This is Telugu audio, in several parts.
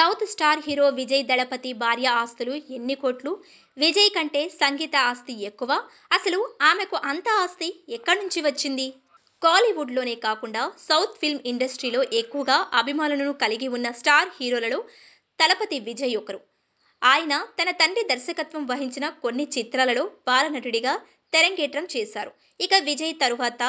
సౌత్ స్టార్ హీరో విజయ్ దళపతి భార్య ఆస్తులు ఎన్ని కోట్లు? విజయ్ కంటే సంగీత ఆస్తి ఎక్కువ. అసలు ఆమెకు అంత ఆస్తి ఎక్కడి నుంచి వచ్చింది? కాలీవుడ్లోనే కాకుండా సౌత్ ఫిల్మ్ ఇండస్ట్రీలో ఎక్కువగా అభిమానులను కలిగి ఉన్న స్టార్ హీరోలలో దళపతి విజయ్ ఒకరు. ఆయన తన తండ్రి దర్శకత్వం వహించిన కొన్ని చిత్రాలలో బాలనటుడిగా తెరంగేట్రం చేశారు. ఇక విజయ్ తరువాత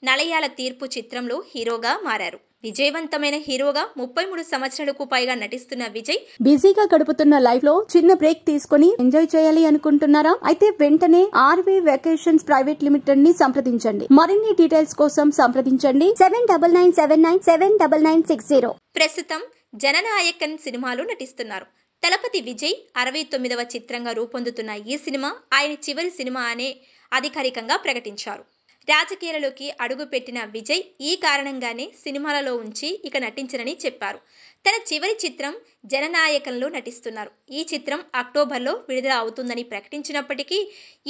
నలయాల తీర్పు చిత్రంలో హీరోగా మారారు. విజయవంతమైన హీరోగా 33 సంవత్సరాలకు పైగా నటిస్తున్న విజయ్ బిజీగా గడుపుతున్న లైఫ్ లో చిన్న బ్రేక్ తీసుకుని ఎంజాయ్ చేయాలి అనుకుంటున్నారా? అయితే వెంటనే ఆర్వీ వెకేషన్స్ ప్రైవేట్ లిమిటెడ్ ని సంప్రదించండి. మరిన్ని డీటెయిల్స్ కోసం సంప్రదించండి 7997979960. ప్రస్తుతం జననాయకన్ సినిమాలో నటిస్తున్నారు. దళపతి విజయ్ 69వ చిత్రంగా రూపొందుతున్న ఈ సినిమా ఆయన చివరి సినిమా అనే అధికారికంగా ప్రకటించారు. రాజకీయాలలోకి అడుగుపెట్టిన విజయ్ ఈ కారణంగానే సినిమాలలో ఉంచి ఇక నటించనని చెప్పారు. తన చివరి చిత్రం జననాయకంలో నటిస్తున్నారు. ఈ చిత్రం అక్టోబర్లో విడుదల అవుతుందని ప్రకటించినప్పటికీ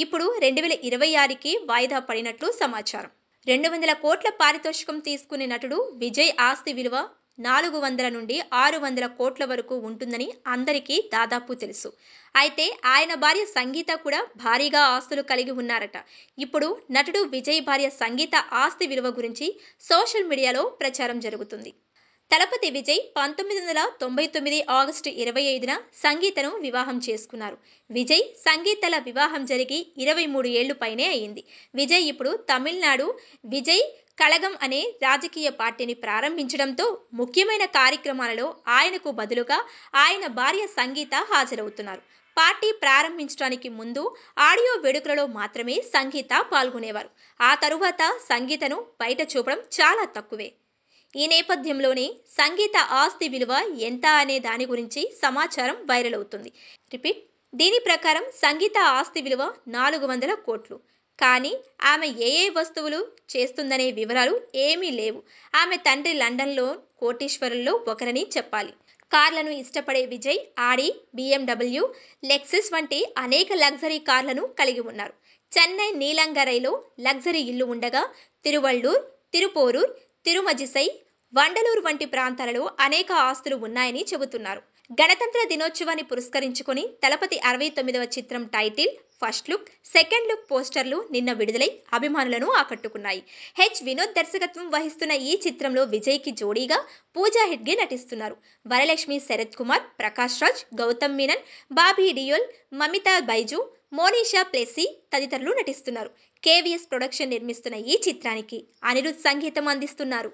ఇప్పుడు 2026కి వాయిదా పడినట్లు సమాచారం. 200 కోట్ల పారితోషికం తీసుకునే నటుడు విజయ్ ఆస్తి విలువ 400 నుండి 600 కోట్ల వరకు ఉంటుందని అందరికీ దాదాపు తెలుసు. అయితే ఆయన భార్య సంగీత కూడా భారీగా ఆస్తులు కలిగి ఉన్నారట. ఇప్పుడు నటుడు విజయ్ భార్య సంగీత ఆస్తి విలువ గురించి సోషల్ మీడియాలో ప్రచారం జరుగుతుంది. దళపతి విజయ్ 1999 ఆగస్టు 25న సంగీతను వివాహం చేసుకున్నారు. విజయ్ సంగీతల వివాహం జరిగి 23 ఏళ్లు పైనే అయింది. విజయ్ ఇప్పుడు తమిళనాడు విజయ్ కళగం అనే రాజకీయ పార్టీని ప్రారంభించడంతో ముఖ్యమైన కార్యక్రమాలలో ఆయనకు బదులుగా ఆయన భార్య సంగీత హాజరవుతున్నారు. పార్టీ ప్రారంభించడానికి ముందు ఆడియో వేడుకలలో మాత్రమే సంగీత పాల్గొనేవారు. ఆ తరువాత సంగీతను బయట చూపడం చాలా తక్కువే. ఈ నేపథ్యంలోనే సంగీత ఆస్తి విలువ ఎంత అనే దాని గురించి సమాచారం వైరల్ అవుతుంది. దీని ప్రకారం సంగీత ఆస్తి విలువ 400 కోట్లు. కానీ ఆమె ఏ వస్తువులు చేస్తుందనే వివరాలు ఏమీ లేవు. ఆమె తండ్రి లండన్లో కోటీశ్వరుల్లో ఒకరని చెప్పాలి. కార్లను ఇష్టపడే విజయ్ ఆడి, BMW, లెక్సస్ వంటి అనేక లగ్జరీ కార్లను కలిగి ఉన్నారు. చెన్నై నీలంగరైలో లగ్జరీ ఇల్లు ఉండగా తిరువళ్ళూర్, తిరుపోరూర్, తిరుమజిసై, వండలూరు వంటి ప్రాంతాలలో అనేక ఆస్తులు ఉన్నాయని చెబుతున్నారు. గణతంత్ర దినోత్సవాన్ని పురస్కరించుకొని దళపతి 69వ చిత్రం title, first look, second look పోస్టర్లు నిన్న విడుదలై అభిమానులను ఆకట్టుకున్నాయి. వినోద్ దర్శకత్వం వహిస్తున్న ఈ చిత్రంలో విజయ్కి జోడీగా పూజా హెగ్డే నటిస్తున్నారు. వరలక్ష్మి శరత్ కుమార్, ప్రకాష్ రాజ్, గౌతమ్ మీనన్, బాబీ డియోల్, మమితా బైజు, మోనిషా ప్లెస్సీ తదితరులు నటిస్తున్నారు. KVS ప్రొడక్షన్ నిర్మిస్తున్న ఈ చిత్రానికి అనిరుద్ సంగీతం అందిస్తున్నారు.